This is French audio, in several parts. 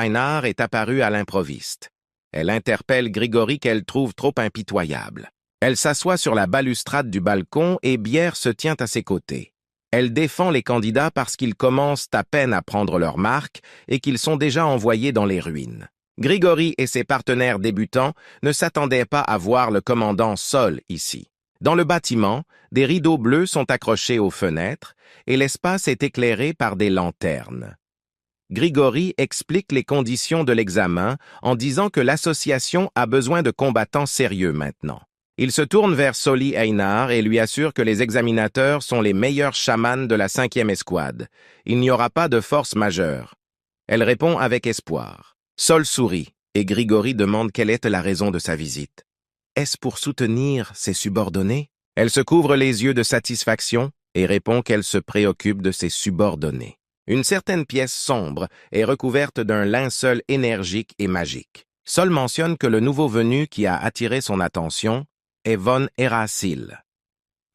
Einar est apparue à l'improviste. Elle interpelle Grigori qu'elle trouve trop impitoyable. Elle s'assoit sur la balustrade du balcon et Bière se tient à ses côtés. Elle défend les candidats parce qu'ils commencent à peine à prendre leur marque et qu'ils sont déjà envoyés dans les ruines. Grigori et ses partenaires débutants ne s'attendaient pas à voir le commandant seul ici. Dans le bâtiment, des rideaux bleus sont accrochés aux fenêtres et l'espace est éclairé par des lanternes. Grigori explique les conditions de l'examen en disant que l'association a besoin de combattants sérieux maintenant. Il se tourne vers Soli Einar et lui assure que les examinateurs sont les meilleurs chamans de la 5e escouade. Il n'y aura pas de force majeure. Elle répond avec espoir. Sol sourit et Grigori demande quelle est la raison de sa visite. Est-ce pour soutenir ses subordonnés? Elle se couvre les yeux de satisfaction et répond qu'elle se préoccupe de ses subordonnés. Une certaine pièce sombre est recouverte d'un linceul énergique et magique. Sol mentionne que le nouveau venu qui a attiré son attention est Von Erasil.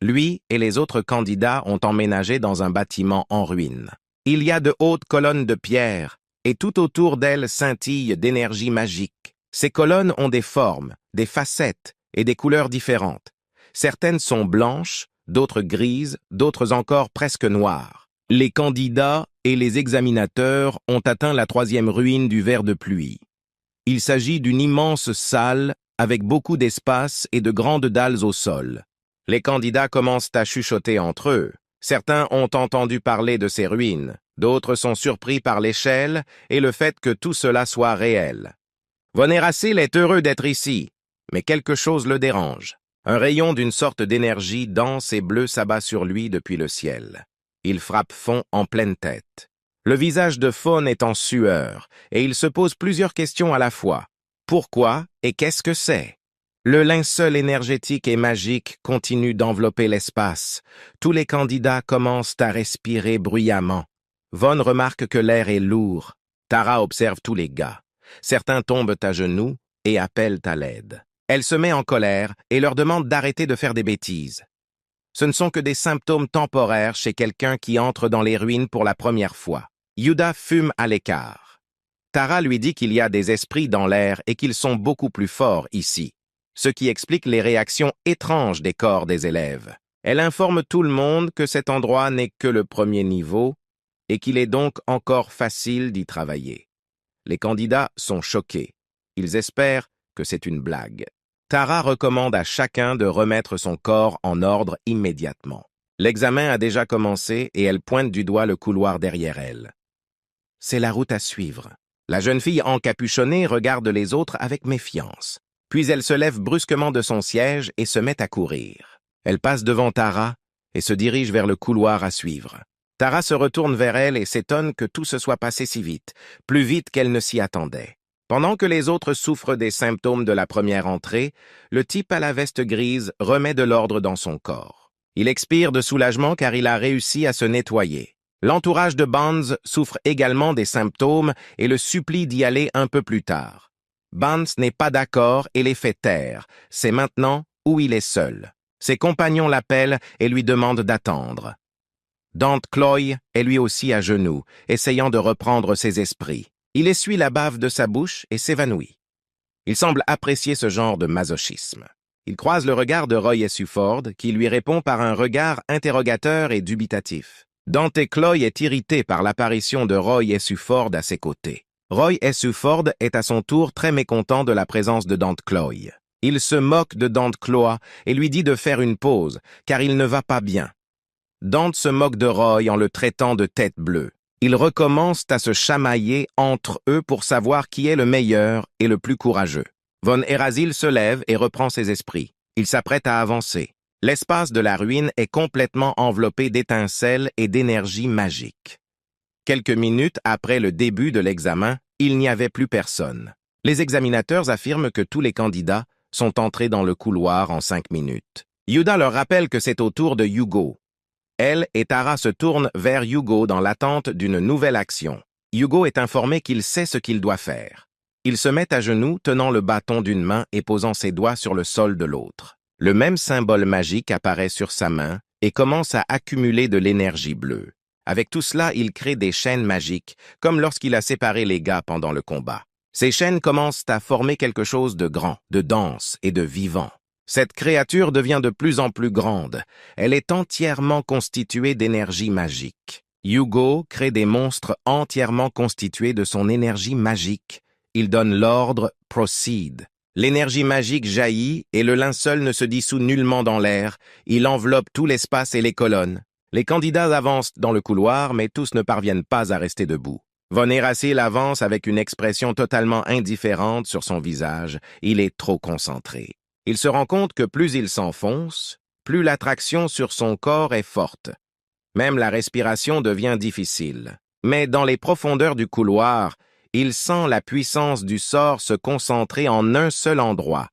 Lui et les autres candidats ont emménagé dans un bâtiment en ruine. Il y a de hautes colonnes de pierre et tout autour d'elles scintillent d'énergie magique. Ces colonnes ont des formes, des facettes et des couleurs différentes. Certaines sont blanches, d'autres grises, d'autres encore presque noires. Les candidats et les examinateurs ont atteint la 3e ruine du ver de pluie. Il s'agit d'une immense salle avec beaucoup d'espace et de grandes dalles au sol. Les candidats commencent à chuchoter entre eux. Certains ont entendu parler de ces ruines, d'autres sont surpris par l'échelle et le fait que tout cela soit réel. Von Erasil est heureux d'être ici, mais quelque chose le dérange. Un rayon d'une sorte d'énergie dense et bleue s'abat sur lui depuis le ciel. Il frappe fond en pleine tête. Le visage de Faune est en sueur, et il se pose plusieurs questions à la fois. Pourquoi et qu'est-ce que c'est? Le linceul énergétique et magique continue d'envelopper l'espace. Tous les candidats commencent à respirer bruyamment. Von remarque que l'air est lourd. Tara observe tous les gars. Certains tombent à genoux et appellent à l'aide. Elle se met en colère et leur demande d'arrêter de faire des bêtises. Ce ne sont que des symptômes temporaires chez quelqu'un qui entre dans les ruines pour la première fois. Yuda fume à l'écart. Tara lui dit qu'il y a des esprits dans l'air et qu'ils sont beaucoup plus forts ici, ce qui explique les réactions étranges des corps des élèves. Elle informe tout le monde que cet endroit n'est que le premier niveau et qu'il est donc encore facile d'y travailler. Les candidats sont choqués. Ils espèrent que c'est une blague. Tara recommande à chacun de remettre son corps en ordre immédiatement. L'examen a déjà commencé et elle pointe du doigt le couloir derrière elle. C'est la route à suivre. La jeune fille encapuchonnée regarde les autres avec méfiance. Puis elle se lève brusquement de son siège et se met à courir. Elle passe devant Tara et se dirige vers le couloir à suivre. Tara se retourne vers elle et s'étonne que tout se soit passé si vite, plus vite qu'elle ne s'y attendait. Pendant que les autres souffrent des symptômes de la première entrée, le type à la veste grise remet de l'ordre dans son corps. Il expire de soulagement car il a réussi à se nettoyer. L'entourage de Bonds souffre également des symptômes et le supplie d'y aller un peu plus tard. Bonds n'est pas d'accord et les fait taire. C'est maintenant où il est seul. Ses compagnons l'appellent et lui demandent d'attendre. Dante Cloy est lui aussi à genoux, essayant de reprendre ses esprits. Il essuie la bave de sa bouche et s'évanouit. Il semble apprécier ce genre de masochisme. Il croise le regard de Roy Essuford, qui lui répond par un regard interrogateur et dubitatif. Dante Cloy est irrité par l'apparition de Roy Essuford à ses côtés. Roy Essuford est à son tour très mécontent de la présence de Dante Cloy. Il se moque de Dante Cloy et lui dit de faire une pause, car il ne va pas bien. Dante se moque de Roy en le traitant de tête bleue. Ils recommencent à se chamailler entre eux pour savoir qui est le meilleur et le plus courageux. Von Erasil se lève et reprend ses esprits. Il s'apprête à avancer. L'espace de la ruine est complètement enveloppé d'étincelles et d'énergie magique. Quelques minutes après le début de l'examen, il n'y avait plus personne. Les examinateurs affirment que tous les candidats sont entrés dans le couloir en 5 minutes. Yuda leur rappelle que c'est au tour de Hugo. Elle et Tara se tournent vers Hugo dans l'attente d'une nouvelle action. Hugo est informé qu'il sait ce qu'il doit faire. Il se met à genoux, tenant le bâton d'une main et posant ses doigts sur le sol de l'autre. Le même symbole magique apparaît sur sa main et commence à accumuler de l'énergie bleue. Avec tout cela, il crée des chaînes magiques, comme lorsqu'il a séparé les gars pendant le combat. Ces chaînes commencent à former quelque chose de grand, de dense et de vivant. Cette créature devient de plus en plus grande. Elle est entièrement constituée d'énergie magique. Yugo crée des monstres entièrement constitués de son énergie magique. Il donne l'ordre « Proceed ». L'énergie magique jaillit et le linceul ne se dissout nullement dans l'air. Il enveloppe tout l'espace et les colonnes. Les candidats avancent dans le couloir, mais tous ne parviennent pas à rester debout. Von Eracil avance avec une expression totalement indifférente sur son visage. Il est trop concentré. Il se rend compte que plus il s'enfonce, plus l'attraction sur son corps est forte. Même la respiration devient difficile. Mais dans les profondeurs du couloir, il sent la puissance du sort se concentrer en un seul endroit.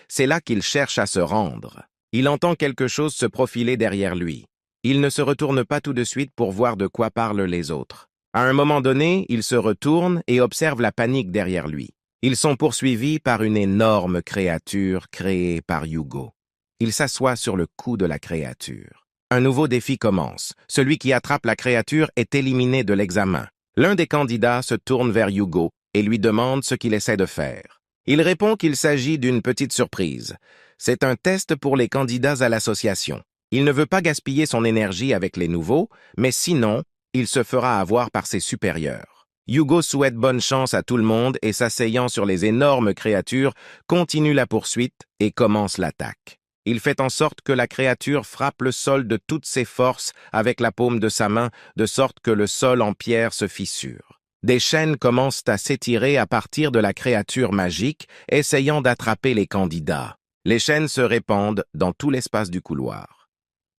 C'est là qu'il cherche à se rendre. Il entend quelque chose se profiler derrière lui. Il ne se retourne pas tout de suite pour voir de quoi parlent les autres. À un moment donné, il se retourne et observe la panique derrière lui. Ils sont poursuivis par une énorme créature créée par Yugo. Il s'assoit sur le cou de la créature. Un nouveau défi commence. Celui qui attrape la créature est éliminé de l'examen. L'un des candidats se tourne vers Yugo et lui demande ce qu'il essaie de faire. Il répond qu'il s'agit d'une petite surprise. C'est un test pour les candidats à l'association. Il ne veut pas gaspiller son énergie avec les nouveaux, mais sinon, il se fera avoir par ses supérieurs. Yugo souhaite bonne chance à tout le monde et s'asseyant sur les énormes créatures, continue la poursuite et commence l'attaque. Il fait en sorte que la créature frappe le sol de toutes ses forces avec la paume de sa main, de sorte que le sol en pierre se fissure. Des chaînes commencent à s'étirer à partir de la créature magique, essayant d'attraper les candidats. Les chaînes se répandent dans tout l'espace du couloir.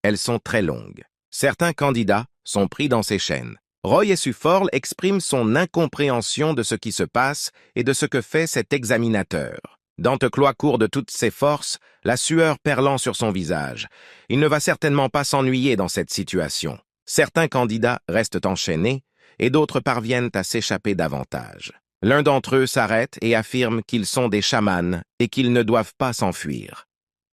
Elles sont très longues. Certains candidats sont pris dans ces chaînes. Roy Essuforl exprime son incompréhension de ce qui se passe et de ce que fait cet examinateur. Danteclois court de toutes ses forces, la sueur perlant sur son visage. Il ne va certainement pas s'ennuyer dans cette situation. Certains candidats restent enchaînés et d'autres parviennent à s'échapper davantage. L'un d'entre eux s'arrête et affirme qu'ils sont des chamans et qu'ils ne doivent pas s'enfuir.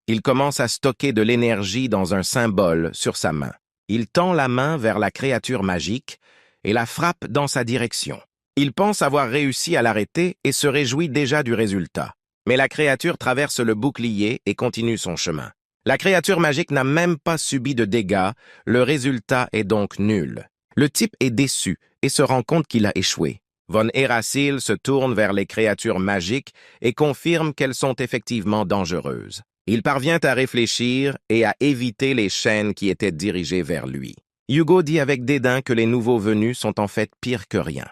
Il commence à stocker de l'énergie dans un symbole sur sa main. Il tend la main vers la créature magique et la frappe dans sa direction. Il pense avoir réussi à l'arrêter et se réjouit déjà du résultat. Mais la créature traverse le bouclier et continue son chemin. La créature magique n'a même pas subi de dégâts, le résultat est donc nul. Le type est déçu et se rend compte qu'il a échoué. Von Eracil se tourne vers les créatures magiques et confirme qu'elles sont effectivement dangereuses. Il parvient à réfléchir et à éviter les chaînes qui étaient dirigées vers lui. Yugo dit avec dédain que les nouveaux venus sont en fait pires que rien.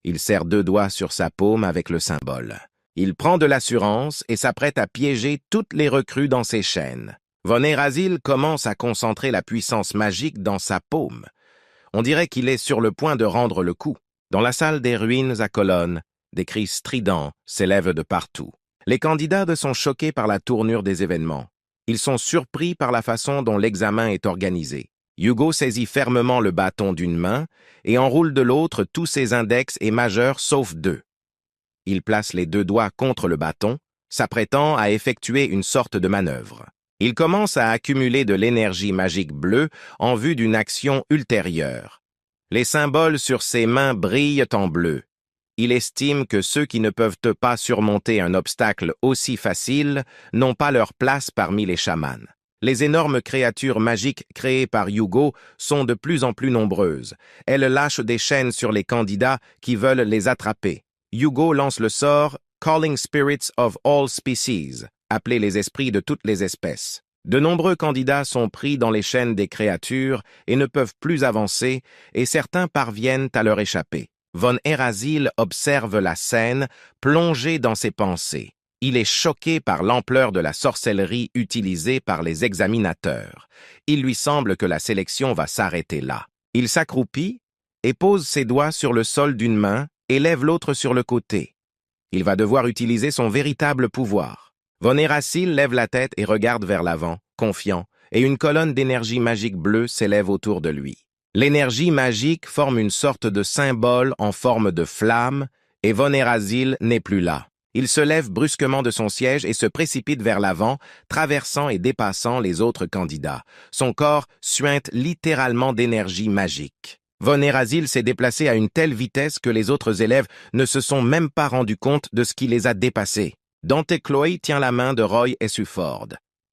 Il serre 2 doigts sur sa paume avec le symbole. Il prend de l'assurance et s'apprête à piéger toutes les recrues dans ses chaînes. Von Eracil commence à concentrer la puissance magique dans sa paume. On dirait qu'il est sur le point de rendre le coup. Dans la salle des ruines à colonnes, des cris stridents s'élèvent de partout. Les candidats sont choqués par la tournure des événements. Ils sont surpris par la façon dont l'examen est organisé. Yugo saisit fermement le bâton d'une main et enroule de l'autre tous ses index et majeurs sauf 2. Il place les 2 doigts contre le bâton, s'apprêtant à effectuer une sorte de manœuvre. Il commence à accumuler de l'énergie magique bleue en vue d'une action ultérieure. Les symboles sur ses mains brillent en bleu. Il estime que ceux qui ne peuvent pas surmonter un obstacle aussi facile n'ont pas leur place parmi les chamans. Les énormes créatures magiques créées par Yugo sont de plus en plus nombreuses. Elles lâchent des chaînes sur les candidats qui veulent les attraper. Yugo lance le sort « Calling Spirits of All Species », appelé les esprits de toutes les espèces. De nombreux candidats sont pris dans les chaînes des créatures et ne peuvent plus avancer, et certains parviennent à leur échapper. Von Eracil observe la scène, plongé dans ses pensées. Il est choqué par l'ampleur de la sorcellerie utilisée par les examinateurs. Il lui semble que la sélection va s'arrêter là. Il s'accroupit et pose ses doigts sur le sol d'une main et lève l'autre sur le côté. Il va devoir utiliser son véritable pouvoir. Von Eracil lève la tête et regarde vers l'avant, confiant, et une colonne d'énergie magique bleue s'élève autour de lui. L'énergie magique forme une sorte de symbole en forme de flamme, et Von Eracil n'est plus là. Il se lève brusquement de son siège et se précipite vers l'avant, traversant et dépassant les autres candidats. Son corps suinte littéralement d'énergie magique. Von Erasil s'est déplacé à une telle vitesse que les autres élèves ne se sont même pas rendus compte de ce qui les a dépassés. Dante Chloe tient la main de Roy Essuford.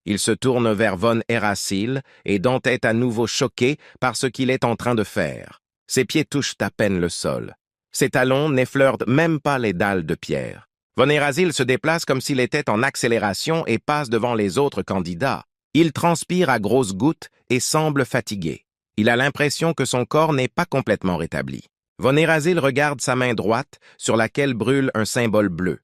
Il se tourne vers Von Erasil et Dante est à nouveau choqué par ce qu'il est en train de faire. Ses pieds touchent à peine le sol. Ses talons n'effleurent même pas les dalles de pierre. Von Erasil se déplace comme s'il était en accélération et passe devant les autres candidats. Il transpire à grosses gouttes et semble fatigué. Il a l'impression que son corps n'est pas complètement rétabli. Von Erasil regarde sa main droite sur laquelle brûle un symbole bleu.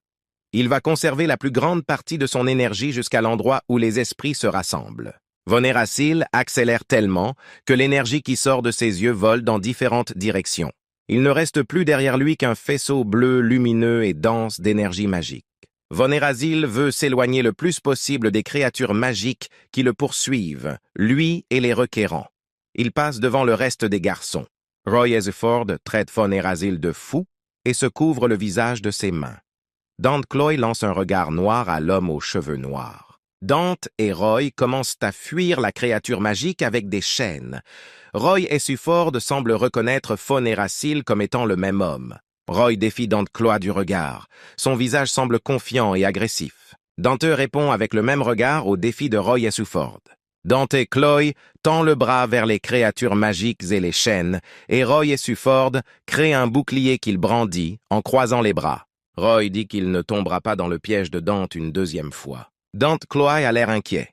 Il va conserver la plus grande partie de son énergie jusqu'à l'endroit où les esprits se rassemblent. Von Erasil accélère tellement que l'énergie qui sort de ses yeux vole dans différentes directions. Il ne reste plus derrière lui qu'un faisceau bleu lumineux et dense d'énergie magique. Von Erasil veut s'éloigner le plus possible des créatures magiques qui le poursuivent, lui et les requérants. Il passe devant le reste des garçons. Roy Essuford traite Von Erasil de fou et se couvre le visage de ses mains. Dante Chloe lance un regard noir à l'homme aux cheveux noirs. Dante et Roy commencent à fuir la créature magique avec des chaînes. Roy Essuford semble reconnaître Von Erasil comme étant le même homme. Roy défie Dante Chloe du regard. Son visage semble confiant et agressif. Dante répond avec le même regard au défi de Roy Essuford. Dante Chloe tend le bras vers les créatures magiques et les chaînes, et Roy Essuford crée un bouclier qu'il brandit en croisant les bras. Roy dit qu'il ne tombera pas dans le piège de Dante une deuxième fois. Dante Chloe a l'air inquiet.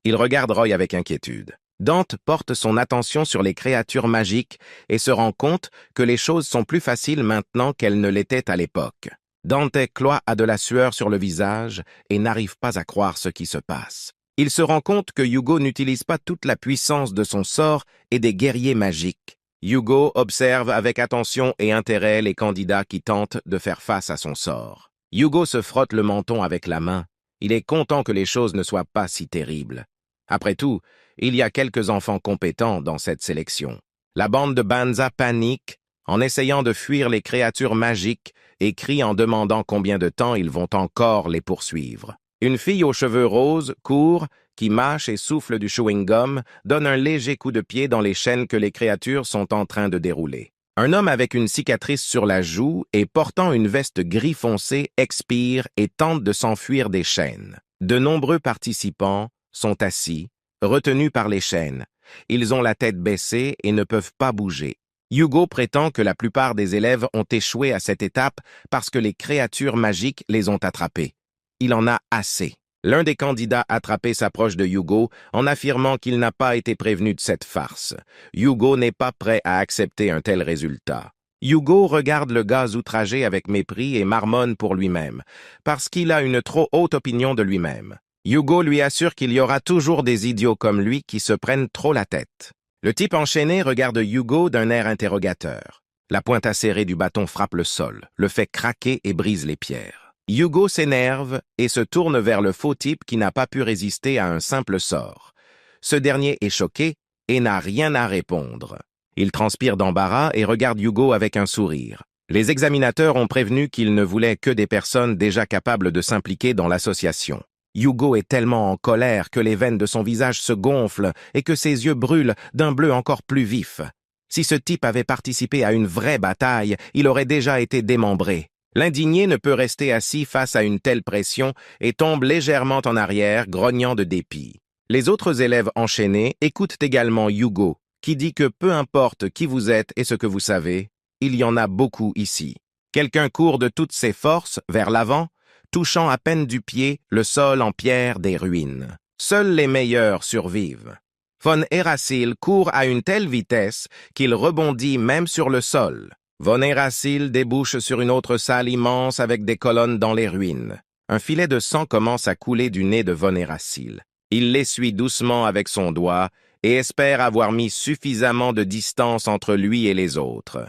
Il regarde Roy avec inquiétude. Dante porte son attention sur les créatures magiques et se rend compte que les choses sont plus faciles maintenant qu'elles ne l'étaient à l'époque. Dante Chloe a de la sueur sur le visage et n'arrive pas à croire ce qui se passe. Il se rend compte que Hugo n'utilise pas toute la puissance de son sort et des guerriers magiques. Hugo observe avec attention et intérêt les candidats qui tentent de faire face à son sort. Hugo se frotte le menton avec la main. Il est content que les choses ne soient pas si terribles. Après tout, il y a quelques enfants compétents dans cette sélection. La bande de Banza panique en essayant de fuir les créatures magiques et crie en demandant combien de temps ils vont encore les poursuivre. Une fille aux cheveux roses court, qui mâche et souffle du chewing-gum, donne un léger coup de pied dans les chaînes que les créatures sont en train de dérouler. Un homme avec une cicatrice sur la joue et portant une veste gris foncé expire et tente de s'enfuir des chaînes. De nombreux participants sont assis, retenus par les chaînes. Ils ont la tête baissée et ne peuvent pas bouger. Hugo prétend que la plupart des élèves ont échoué à cette étape parce que les créatures magiques les ont attrapés. Il en a assez. L'un des candidats attrapés s'approche de Hugo en affirmant qu'il n'a pas été prévenu de cette farce. Hugo n'est pas prêt à accepter un tel résultat. Hugo regarde le gars outragé avec mépris et marmonne pour lui-même, parce qu'il a une trop haute opinion de lui-même. Hugo lui assure qu'il y aura toujours des idiots comme lui qui se prennent trop la tête. Le type enchaîné regarde Hugo d'un air interrogateur. La pointe acérée du bâton frappe le sol, le fait craquer et brise les pierres. Hugo s'énerve et se tourne vers le faux type qui n'a pas pu résister à un simple sort. Ce dernier est choqué et n'a rien à répondre. Il transpire d'embarras et regarde Hugo avec un sourire. Les examinateurs ont prévenu qu'ils ne voulaient que des personnes déjà capables de s'impliquer dans l'association. Hugo est tellement en colère que les veines de son visage se gonflent et que ses yeux brûlent d'un bleu encore plus vif. Si ce type avait participé à une vraie bataille, il aurait déjà été démembré. L'indigné ne peut rester assis face à une telle pression et tombe légèrement en arrière, grognant de dépit. Les autres élèves enchaînés écoutent également Hugo, qui dit que peu importe qui vous êtes et ce que vous savez, il y en a beaucoup ici. Quelqu'un court de toutes ses forces vers l'avant, touchant à peine du pied le sol en pierre des ruines. Seuls les meilleurs survivent. Von Erasil court à une telle vitesse qu'il rebondit même sur le sol. Von Erasil débouche sur une autre salle immense avec des colonnes dans les ruines. Un filet de sang commence à couler du nez de Von Erasil. Il l'essuie doucement avec son doigt et espère avoir mis suffisamment de distance entre lui et les autres.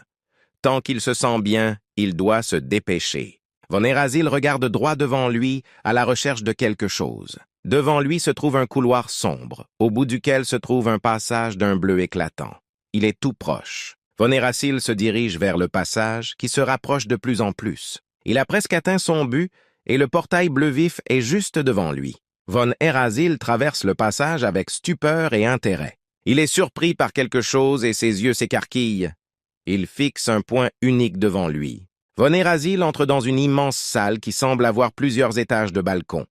Tant qu'il se sent bien, il doit se dépêcher. Von Erasil regarde droit devant lui à la recherche de quelque chose. Devant lui se trouve un couloir sombre, au bout duquel se trouve un passage d'un bleu éclatant. Il est tout proche. Von Erasil se dirige vers le passage, qui se rapproche de plus en plus. Il a presque atteint son but, et le portail bleu vif est juste devant lui. Von Erasil traverse le passage avec stupeur et intérêt. Il est surpris par quelque chose et ses yeux s'écarquillent. Il fixe un point unique devant lui. Von Erasil entre dans une immense salle qui semble avoir plusieurs étages de balcons.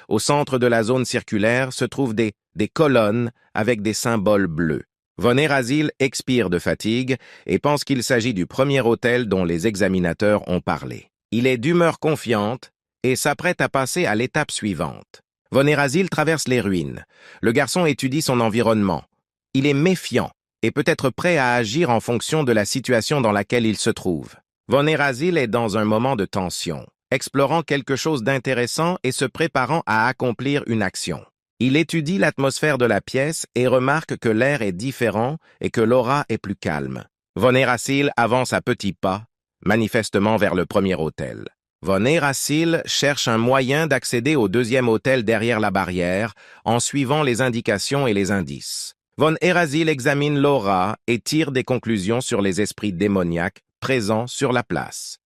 Au centre de la zone circulaire se trouvent des colonnes avec des symboles bleus. Von Erasil expire de fatigue et pense qu'il s'agit du premier hôtel dont les examinateurs ont parlé. Il est d'humeur confiante et s'apprête à passer à l'étape suivante. Von Erasil traverse les ruines. Le garçon étudie son environnement. Il est méfiant et peut être prêt à agir en fonction de la situation dans laquelle il se trouve. Von Erasil est dans un moment de tension, explorant quelque chose d'intéressant et se préparant à accomplir une action. Il étudie l'atmosphère de la pièce et remarque que l'air est différent et que l'aura est plus calme. Von Erasil avance à petits pas, manifestement vers le premier hôtel. Von Erasil cherche un moyen d'accéder au deuxième hôtel derrière la barrière en suivant les indications et les indices. Von Erasil examine l'aura et tire des conclusions sur les esprits démoniaques présents sur la place.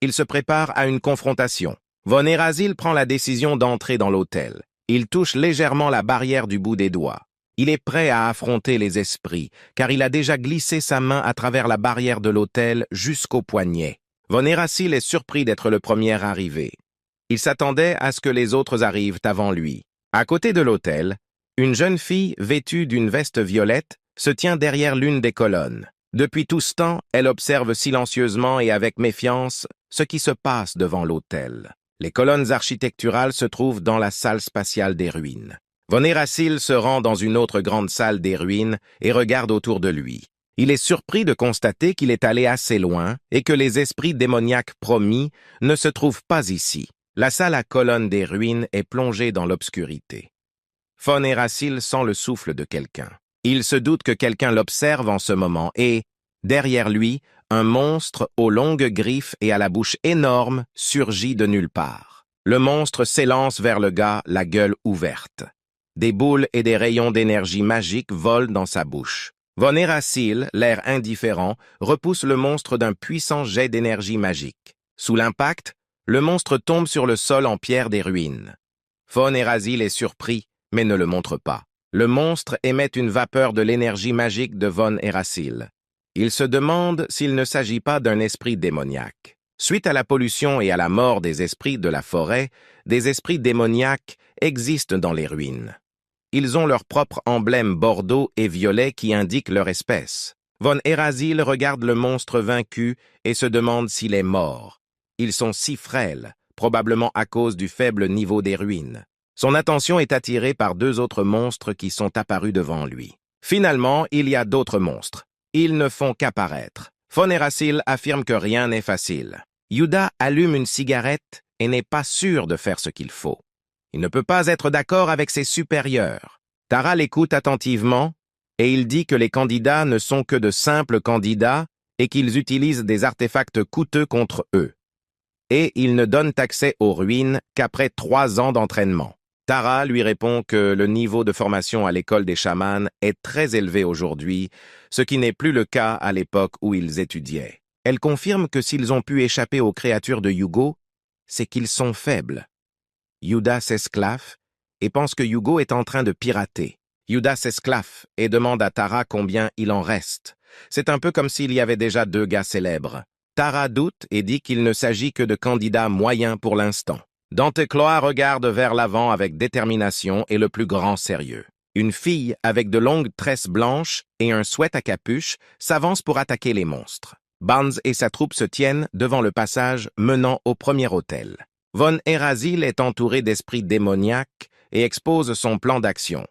Il se prépare à une confrontation. Von Erasil prend la décision d'entrer dans l'hôtel. Il touche légèrement la barrière du bout des doigts. Il est prêt à affronter les esprits, car il a déjà glissé sa main à travers la barrière de l'hôtel jusqu'au poignet. Von Erasil est surpris d'être le premier arrivé. Il s'attendait à ce que les autres arrivent avant lui. À côté de l'hôtel, une jeune fille vêtue d'une veste violette se tient derrière l'une des colonnes. Depuis tout ce temps, elle observe silencieusement et avec méfiance ce qui se passe devant l'hôtel. Les colonnes architecturales se trouvent dans la salle spatiale des ruines. Von Erasil se rend dans une autre grande salle des ruines et regarde autour de lui. Il est surpris de constater qu'il est allé assez loin et que les esprits démoniaques promis ne se trouvent pas ici. La salle à colonnes des ruines est plongée dans l'obscurité. Von Erasil sent le souffle de quelqu'un. Il se doute que quelqu'un l'observe en ce moment et, derrière lui, un monstre aux longues griffes et à la bouche énorme surgit de nulle part. Le monstre s'élance vers le gars, la gueule ouverte. Des boules et des rayons d'énergie magique volent dans sa bouche. Von Erasil, l'air indifférent, repousse le monstre d'un puissant jet d'énergie magique. Sous l'impact, le monstre tombe sur le sol en pierre des ruines. Von Erasil est surpris, mais ne le montre pas. Le monstre émet une vapeur de l'énergie magique de Von Erasil. Il se demande s'il ne s'agit pas d'un esprit démoniaque. Suite à la pollution et à la mort des esprits de la forêt, des esprits démoniaques existent dans les ruines. Ils ont leur propre emblème bordeaux et violet qui indique leur espèce. Von Erasil regarde le monstre vaincu et se demande s'il est mort. Ils sont si frêles, probablement à cause du faible niveau des ruines. Son attention est attirée par deux autres monstres qui sont apparus devant lui. Finalement, il y a d'autres monstres. Ils ne font qu'apparaître. Von Erasil affirme que rien n'est facile. Yuda allume une cigarette et n'est pas sûr de faire ce qu'il faut. Il ne peut pas être d'accord avec ses supérieurs. Tara l'écoute attentivement et il dit que les candidats ne sont que de simples candidats et qu'ils utilisent des artefacts coûteux contre eux. Et ils ne donnent accès aux ruines qu'après 3 ans d'entraînement. Tara lui répond que le niveau de formation à l'école des chamans est très élevé aujourd'hui, ce qui n'est plus le cas à l'époque où ils étudiaient. Elle confirme que s'ils ont pu échapper aux créatures de Yugo, c'est qu'ils sont faibles. Yuda s'esclaffe et pense que Yugo est en train de pirater. Yuda s'esclaffe et demande à Tara combien il en reste. C'est un peu comme s'il y avait déjà 2 gars célèbres. Tara doute et dit qu'il ne s'agit que de candidats moyens pour l'instant. Dante Cloa regarde vers l'avant avec détermination et le plus grand sérieux. Une fille avec de longues tresses blanches et un sweat à capuche s'avance pour attaquer les monstres. Barnes et sa troupe se tiennent devant le passage menant au premier hôtel. Von Erasil est entouré d'esprits démoniaques et expose son plan d'action.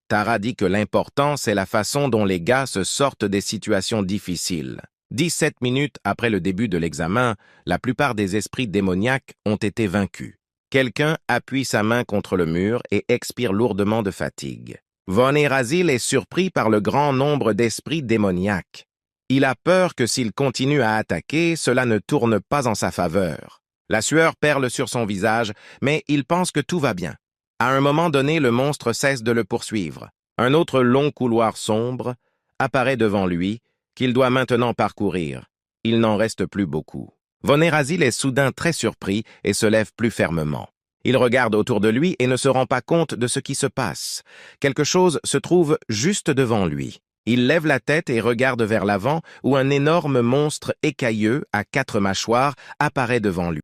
Tara dit que l'important, c'est la façon dont les gars se sortent des situations difficiles. 17 minutes après le début de l'examen, la plupart des esprits démoniaques ont été vaincus. Quelqu'un appuie sa main contre le mur et expire lourdement de fatigue. Von Erasil est surpris par le grand nombre d'esprits démoniaques. Il a peur que s'il continue à attaquer, cela ne tourne pas en sa faveur. La sueur perle sur son visage, mais il pense que tout va bien. À un moment donné, le monstre cesse de le poursuivre. Un autre long couloir sombre apparaît devant lui, qu'il doit maintenant parcourir. Il n'en reste plus beaucoup. Von Erasil est soudain très surpris et se lève plus fermement. Il regarde autour de lui et ne se rend pas compte de ce qui se passe. Quelque chose se trouve juste devant lui. Il lève la tête et regarde vers l'avant où un énorme monstre écailleux à 4 mâchoires apparaît devant lui.